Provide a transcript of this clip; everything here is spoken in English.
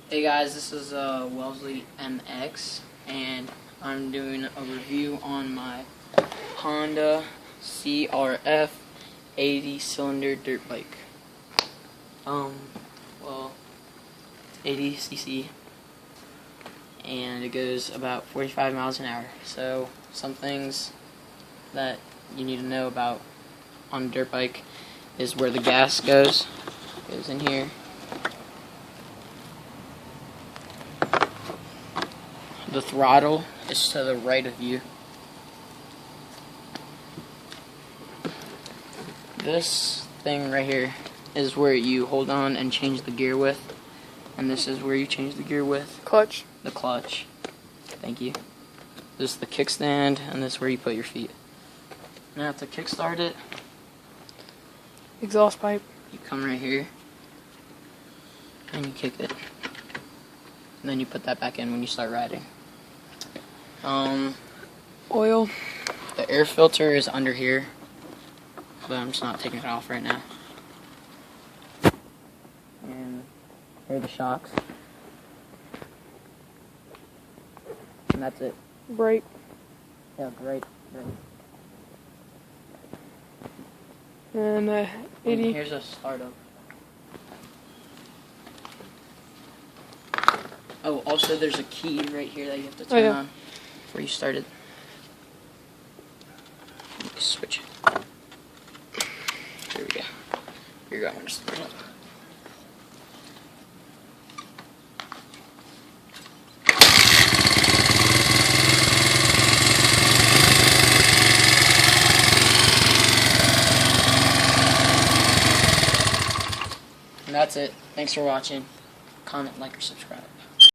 Hey guys, this is Wellesley MX, and I'm doing a review on my Honda CRF 80-cylinder dirt bike. Well, 80cc, and it goes about 45 miles an hour. So some things that you need to know about on a dirt bike is where the gas goes. It goes in here. The throttle is to the right of you. This thing right here is where you hold on and change the gear with. And this is where you change the gear with. Clutch. The clutch. Thank you. This is the kickstand, and this is where you put your feet. Now to kickstart it, Exhaust pipe. you come right here and you kick it. And then you put that back in when you start riding. Oil. The air filter is under here, but I'm just not taking it off right now. And here are the shocks. And that's it. Brake. Yeah, great. And 80. And here's a startup. Oh, also there's a key right here that you have to turn on before you start it. Switch it. Here we go. Here you go. I'm gonna start it up. And that's it. Thanks for watching. Comment, like, or subscribe.